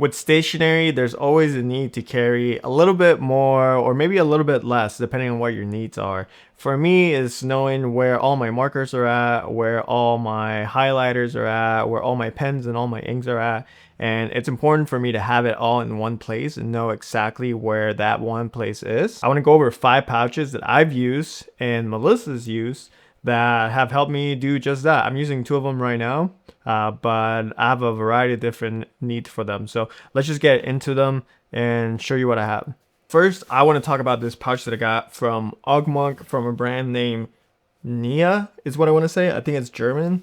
With stationery, there's always a need to carry a little bit more or maybe a little bit less depending on what your needs are. For me, it's knowing where all my markers are at, where all my highlighters are at, where all my pens and all my inks are at. And it's important for me to have it all in one place and know exactly where that one place is. I want to go over 5 pouches that I've used and Melissa's used that have helped me do just that. I'm using 2 of them right now, but I have a variety of different needs for them. So let's just get into them and show you what I have. First, I want to talk about this pouch that I got from Ogmonk from a brand named Nähe is what I want to say. I think it's German.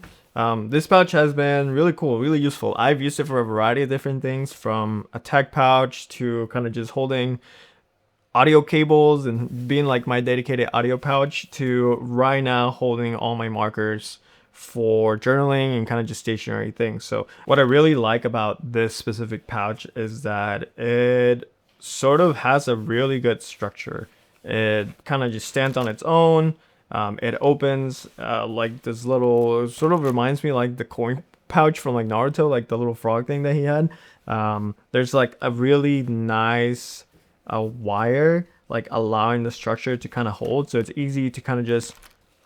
This pouch has been really cool, really useful. I've used it for a variety of different things, from a tech pouch to kind of just holding audio cables and being like my dedicated audio pouch, to right now holding all my markers for journaling and kind of just stationary things. So what I really like about this specific pouch is that it sort of has a really good structure. It kind of just stands on its own. It opens like this little, it sort of reminds me like the coin pouch from like Naruto, like the little frog thing that he had. There's like a really nice wire like allowing the structure to kind of hold, so it's easy to kind of just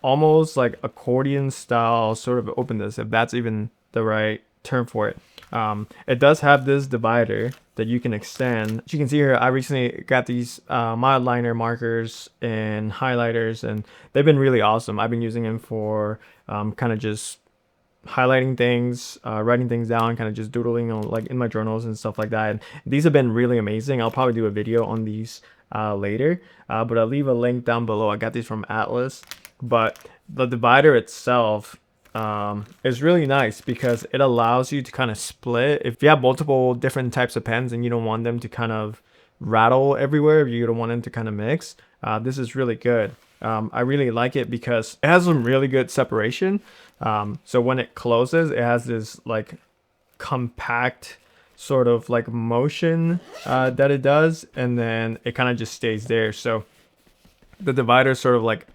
almost like accordion style sort of open this, if that's even the right term for it. It does have this divider that you can extend. As you can see here, I recently got these mild liner markers and highlighters, and they've been really awesome. I've been using them for kind of just highlighting things, writing things down, kind of just doodling on like in my journals and stuff like that. And these have been really amazing. I'll probably do a video on these later, but I'll leave a link down below. I got these from Atlas, but the divider itself is really nice because it allows you to kind of split. If you have multiple different types of pens and you don't want them to kind of rattle everywhere, if you don't want them to kind of mix, this is really good. I really like it because it has some really good separation. So when it closes, it has this like compact sort of like motion that it does, and then it kind of just stays there. So the divider sort of like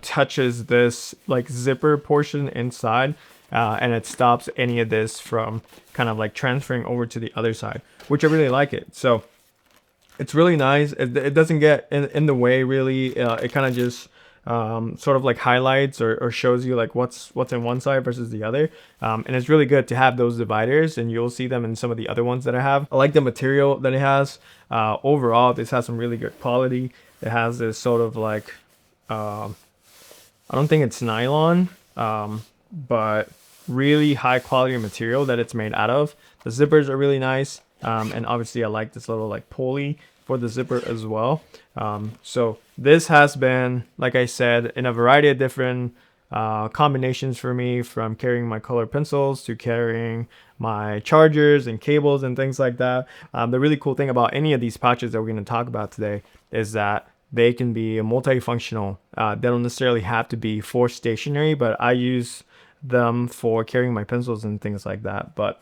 touches this like zipper portion inside, and it stops any of this from kind of like transferring over to the other side, which I really like it. So it's really nice. It doesn't get in the way really. It kind of just sort of like highlights or shows you like what's in one side versus the other, and it's really good to have those dividers, and you'll see them in some of the other ones that I have. I like the material that it has. Overall, this has some really good quality. It has this sort of like I don't think it's nylon, but really high quality material that it's made out of. The zippers are really nice, and obviously I like this little like pulley for the zipper as well. So this has been, like I said, in a variety of different combinations for me, from carrying my color pencils to carrying my chargers and cables and things like that. The really cool thing about any of these pouches that we're going to talk about today is that they can be multifunctional. They don't necessarily have to be for stationery, but I use them for carrying my pencils and things like that. But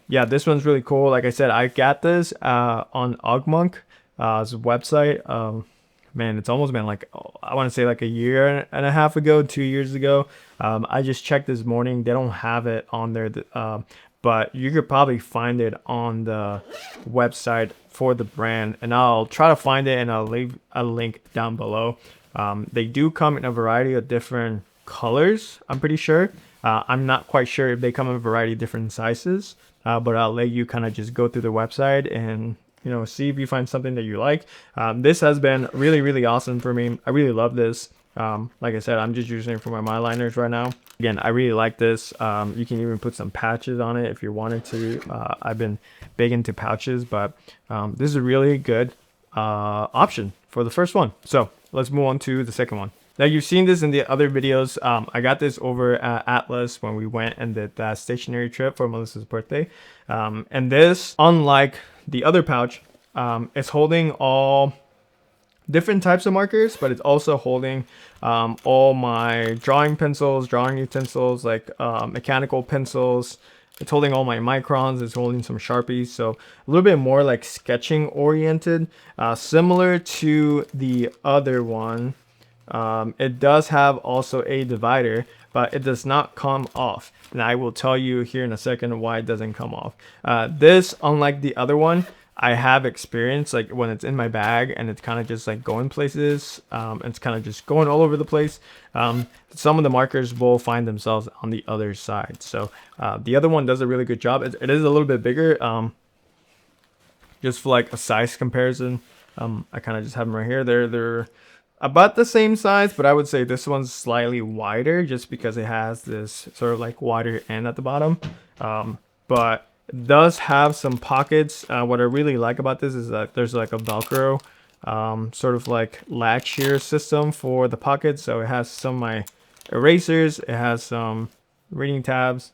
yeah, this one's really cool. Like I said, I got this on Ogmonk's website. Man, it's almost been like, I want to say like a year and a half ago, 2 years ago. I just checked this morning. They don't have it on there, but you could probably find it on the website for the brand, and I'll try to find it and I'll leave a link down below. They do come in a variety of different colors, I'm pretty sure. I'm not quite sure if they come in a variety of different sizes, but I'll let you kind of just go through the website and see if you find something that you like. This has been really, really awesome for me. I really love this. Like I said, I'm just using it for my liners right now. Again, I really like this. You can even put some patches on it if you wanted to. I've been big into pouches, but this is a really good option for the first one. So let's move on to the second one. Now, you've seen this in the other videos. I got this over at Atlas when we went and did that stationery trip for Melissa's birthday. And this, unlike the other pouch, it's holding all different types of markers, but it's also holding all my drawing pencils, drawing utensils, like mechanical pencils. It's holding all my microns. It's holding some Sharpies. So a little bit more like sketching oriented, similar to the other one. It does have also a divider, but it does not come off. And I will tell you here in a second why it doesn't come off. This, unlike the other one, I have experience like when it's in my bag and it's kind of just like going places, it's kind of just going all over the place. Some of the markers will find themselves on the other side. So the other one does a really good job. It is a little bit bigger, just for like a size comparison. I kind of just have them right here. They're about the same size, but I would say this one's slightly wider just because it has this sort of like wider end at the bottom. But it does have some pockets. What I really like about this is that there's like a Velcro sort of like latch here system for the pockets. So it has some of my erasers, it has some reading tabs,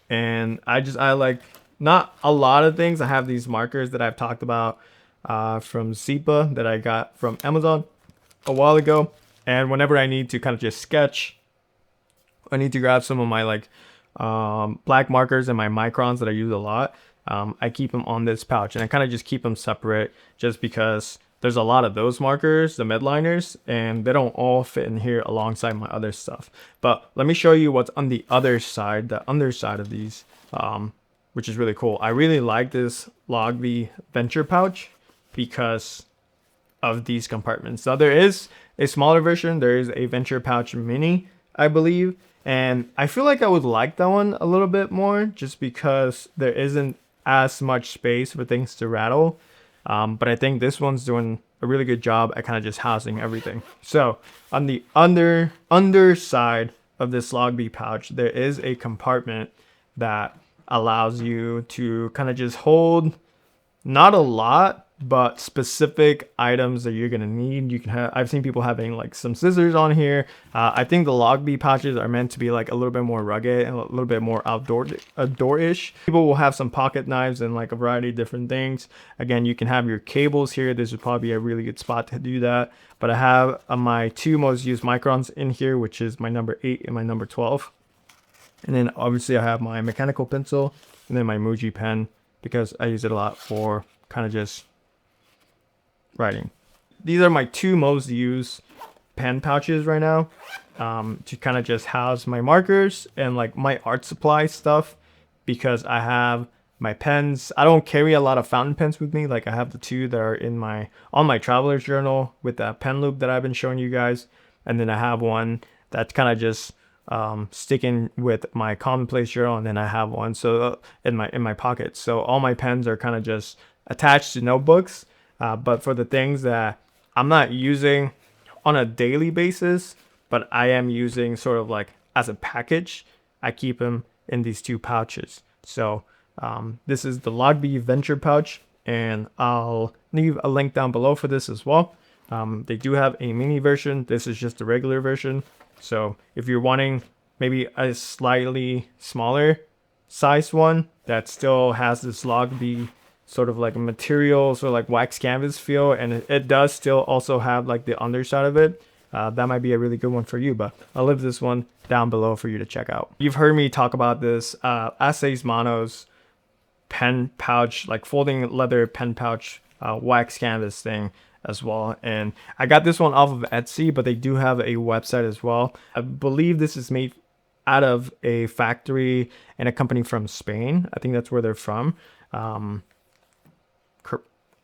and I like not a lot of things. I have these markers that I've talked about from Zipa that I got from Amazon a while ago, and whenever I need to kind of just sketch, I need to grab some of my like black markers and my microns that I use a lot. I keep them on this pouch, and I kind of just keep them separate just because there's a lot of those markers, the midliners, and they don't all fit in here alongside my other stuff. But let me show you what's on the other side, the underside of these, which is really cool. I really like this Lochby Venture pouch because of these compartments. Now there is a smaller version. There is a Venture Pouch Mini, I believe. And I feel like I would like that one a little bit more just because there isn't as much space for things to rattle. But I think this one's doing a really good job at kind of just housing everything. So on the underside of this Lochby pouch, there is a compartment that allows you to kind of just hold not a lot, but specific items that you're gonna need. You can have, I've seen people having like some scissors on here. I think the Lochby pouches are meant to be like a little bit more rugged and a little bit more outdoor-ish. People will have some pocket knives and like a variety of different things. Again, you can have your cables here. This would probably be a really good spot to do that. But I have my two most used microns in here, which is my number 8 and my number 12. And then obviously I have my mechanical pencil and then my Muji pen because I use it a lot for kind of just writing. These are my two most used pen pouches right now, to kind of just house my markers and like my art supply stuff, because I have my pens. I don't carry a lot of fountain pens with me. Like I have the two that are in on my traveler's journal with that pen loop that I've been showing you guys, and then I have one that's kind of just sticking with my commonplace journal, and then I have one so in my pocket. So all my pens are kind of just attached to notebooks. But for the things that I'm not using on a daily basis, but I am using sort of like as a package, I keep them in these two pouches. So this is the Lochby Venture pouch, and I'll leave a link down below for this as well. They do have a mini version. This is just the regular version. So if you're wanting maybe a slightly smaller size one that still has this Lochby sort of like a material, sort of like wax canvas feel, and it does still also have like the underside of it, that might be a really good one for you. But I'll leave this one down below for you to check out. You've heard me talk about this Aseismanos pen pouch, like folding leather pen pouch, wax canvas thing as well, and I got this one off of Etsy, but they do have a website as well. I believe this is made out of a factory and a company from Spain. I think that's where they're from.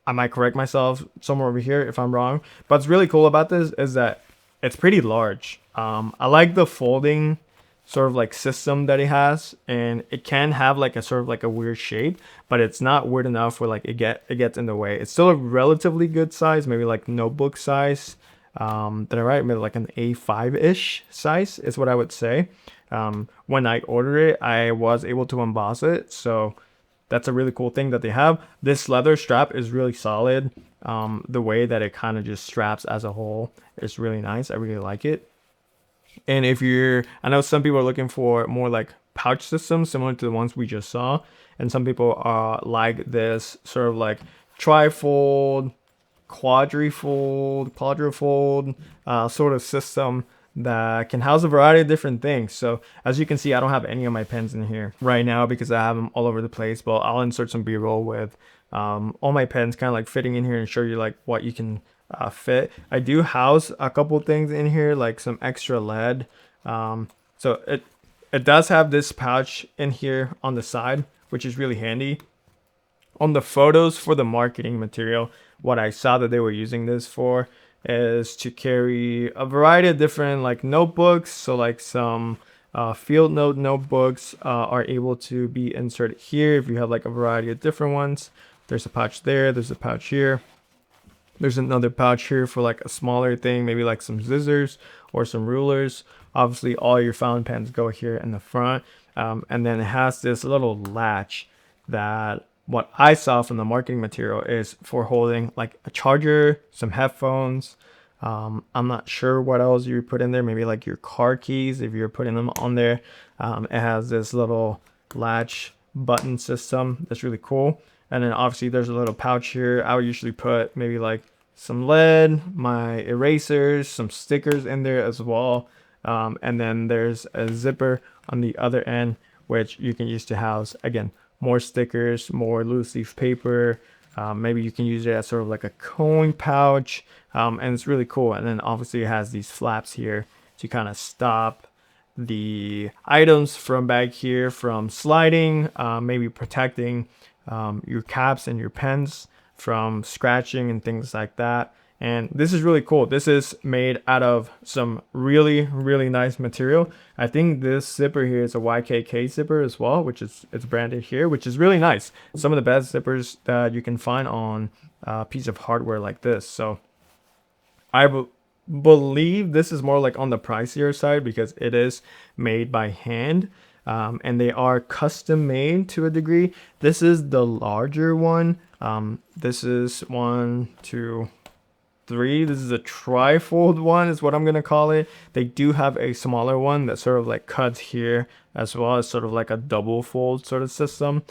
I might correct myself somewhere over here if I'm wrong, but what's really cool about this is that it's pretty large. I like the folding sort of like system that it has, and it can have like a sort of like a weird shape, but it's not weird enough where like it gets in the way. It's still a relatively good size, maybe like notebook size. Did I write maybe like an A5-ish size is what I would say. When I ordered it, I was able to emboss it, so that's a really cool thing that they have. This leather strap is really solid. The way that it kind of just straps as a whole is really nice. I really like it. And if I know some people are looking for more like pouch systems similar to the ones we just saw, and some people are like this sort of like trifold, quadrifold sort of system that can house a variety of different things. So as you can see, I don't have any of my pens in here right now because I have them all over the place, but I'll insert some b-roll with all my pens kind of like fitting in here and show you like what you can fit. I do house a couple things in here, like some extra lead So it does have this pouch in here on the side, which is really handy. On the photos for the marketing material, what I saw that they were using this for is to carry a variety of different like notebooks. So like some field note notebooks are able to be inserted here if you have like a variety of different ones. There's a pouch there, there's a pouch here. There's another pouch here for like a smaller thing, maybe like some scissors or some rulers. Obviously, all your fountain pens go here in the front. And then it has this little latch that what I saw from the marketing material is for holding like a charger, some headphones. I'm not sure what else you put in there. Maybe like your car keys if you're putting them on there. It has this little latch button system that's really cool. And then obviously there's a little pouch here. I would usually put maybe like some lead, my erasers, some stickers in there as well. And then there's a zipper on the other end, which you can use to house, again, more stickers, more loose leaf paper. Maybe you can use it as sort of like a coin pouch. And it's really cool. And then obviously it has these flaps here to kind of stop the items from back here from sliding, maybe protecting your caps and your pens from scratching and things like that. And this is really cool. This is made out of some really, really nice material. I think this zipper here is a YKK zipper as well, which is it's branded here, which is really nice. Some of the best zippers that you can find on a piece of hardware like this. So I believe this is more like on the pricier side because it is made by hand. And they are custom made to a degree. This is the larger one. This is 1, 2, 3. This is a trifold one is what I'm gonna call it. They do have a smaller one that sort of like cuts here as well as sort of like a double fold sort of system.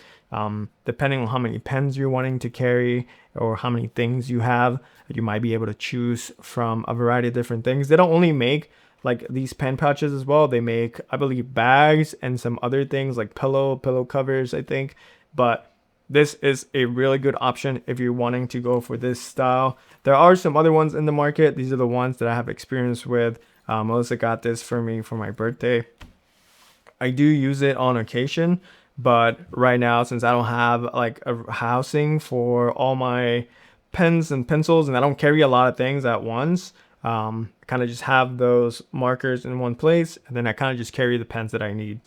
Depending on how many pens you're wanting to carry or how many things you have, you might be able to choose from a variety of different things. They don't only make like these pen pouches as well. They make, I believe, bags and some other things like pillow covers, I think. But this is a really good option if you're wanting to go for this style. There are some other ones in the market. These are the ones that I have experience with. Melissa got this for me for my birthday. I do use it on occasion, but right now, since I don't have like a housing for all my pens and pencils and I don't carry a lot of things at once, kind of just have those markers in one place, and then I kind of just carry the pens that I need.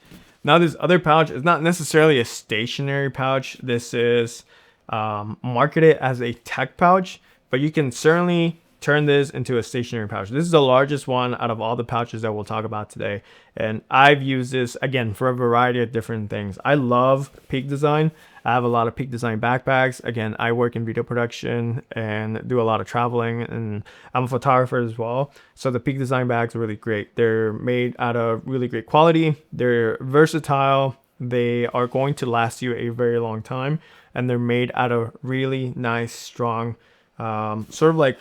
Now this other pouch is not necessarily a stationary pouch. This is marketed as a tech pouch, but you can certainly turn this into a stationary pouch. This is the largest one out of all the pouches that we'll talk about today. And I've used this, again, for a variety of different things. I love Peak Design. I have a lot of Peak Design backpacks. Again, I work in video production and do a lot of traveling, and I'm a photographer as well. So the Peak Design bags are really great. They're made out of really great quality. They're versatile. They are going to last you a very long time. And they're made out of really nice, strong, sort of like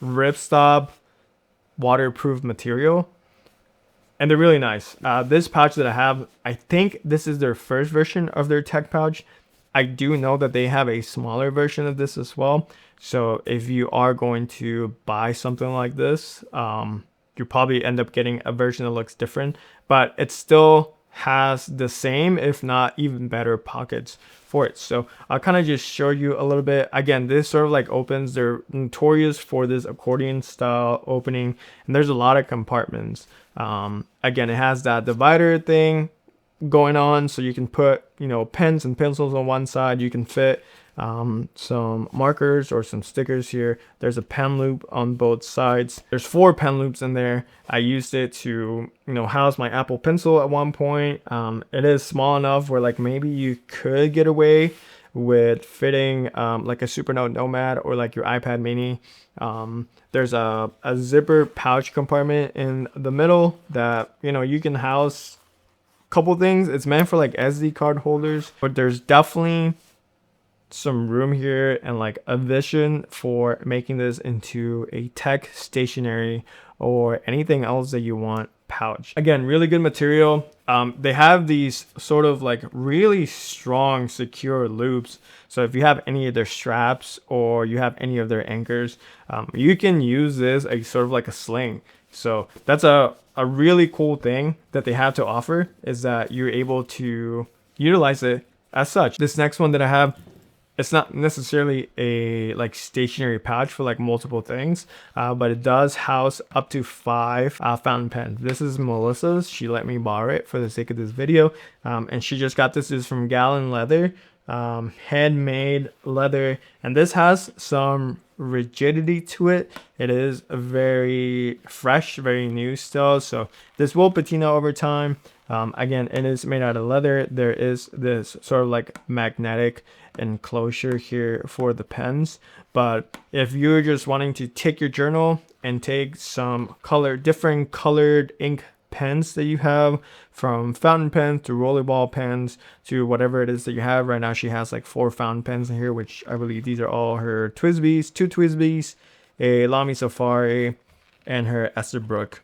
ripstop waterproof material, and they're really nice. This pouch that I have, I think this is their first version of their tech pouch. I do know that they have a smaller version of this as well, so if you are going to buy something like this, you probably end up getting a version that looks different, but it still has the same, if not even better, pockets for it. So I'll kind of just show you a little bit. Again, this sort of like opens. They're notorious for this accordion style opening, and there's a lot of compartments. Again, it has that divider thing going on, so you can put, you know, pens and pencils on one side. You can fit some markers or some stickers here. There's a pen loop on both sides. There's 4 pen loops in there. I used it to, you know, house my Apple Pencil at one point. It is small enough where like maybe you could get away with fitting like a Supernote Nomad or like your iPad mini. There's a zipper pouch compartment in the middle that, you know, you can house a couple things. It's meant for like SD card holders, but there's definitely some room here and like a vision for making this into a tech, stationery, or anything else that you want pouch. Again, really good material. They have these sort of like really strong secure loops, so if you have any of their straps or you have any of their anchors, you can use this as sort of like a sling. So that's a really cool thing that they have to offer, is that you're able to utilize it as such. This next one that I have, it's not necessarily a like stationary pouch for like multiple things, but it does house up to 5 fountain pens. This is Melissa's. She let me borrow it for the sake of this video, and she just got this. This is from Galen leather, handmade leather, and this has some rigidity to it. It is very fresh, very new still, so this will patina over time. Again, it is made out of leather. There is this sort of like magnetic enclosure here for the pens, but if you're just wanting to take your journal and take some different colored ink pens that you have, from fountain pens to rollerball pens to whatever it is that you have right now, she has like 4 fountain pens in here, which I believe these are all her Twisbys, 2 Twisbys, a Lamy Safari, and her Esterbrook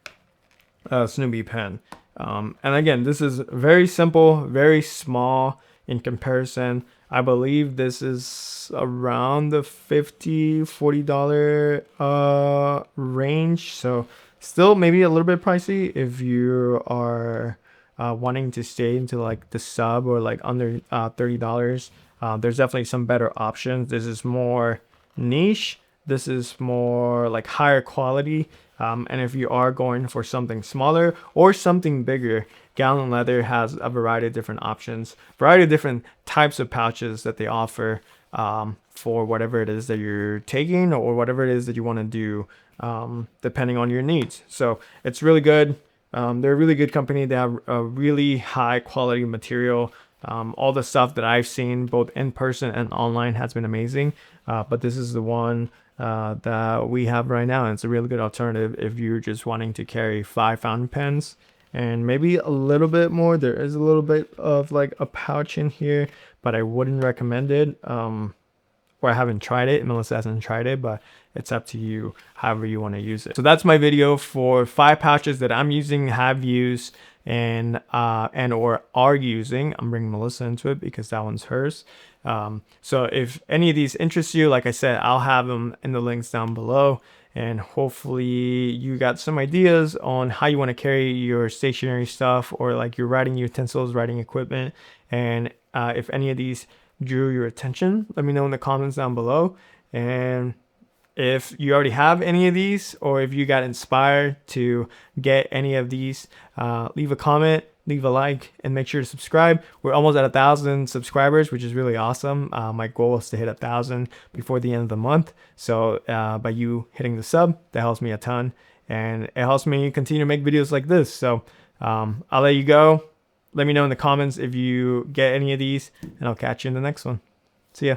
Snoopy pen. And again, this is very simple, very small in comparison. I believe this is around the $40 range, so still maybe a little bit pricey if you are wanting to stay into like the sub or like under $30. There's definitely some better options. This is more niche. This is more like higher quality. And if you are going for something smaller or something bigger, Galen Leather has a variety of different options, variety of different types of pouches that they offer for whatever it is that you're taking or whatever it is that you want to do, depending on your needs. So it's really good. They're a really good company. They have a really high quality material. All the stuff that I've seen both in person and online has been amazing. But this is the one that we have right now, and it's a really good alternative if you're just wanting to carry 5 fountain pens and maybe a little bit more. There is a little bit of like a pouch in here, but I wouldn't recommend it. Or I haven't tried it. Melissa hasn't tried it, but it's up to you however you want to use it. So that's my video for 5 pouches that I'm using, have used, and or are using. I'm bringing Melissa into it because that one's hers. So if any of these interest you, like I said, I'll have them in the links down below, and hopefully you got some ideas on how you want to carry your stationery stuff or like your writing utensils, writing equipment. And if any of these drew your attention, let me know in the comments down below. And if you already have any of these, or if you got inspired to get any of these, leave a comment, leave a like, and make sure to subscribe. We're almost at 1,000 subscribers, which is really awesome. My goal is to hit 1,000 before the end of the month. So by you hitting the sub, that helps me a ton, and it helps me continue to make videos like this. So I'll let you go. Let me know in the comments if you get any of these, and I'll catch you in the next one. See ya.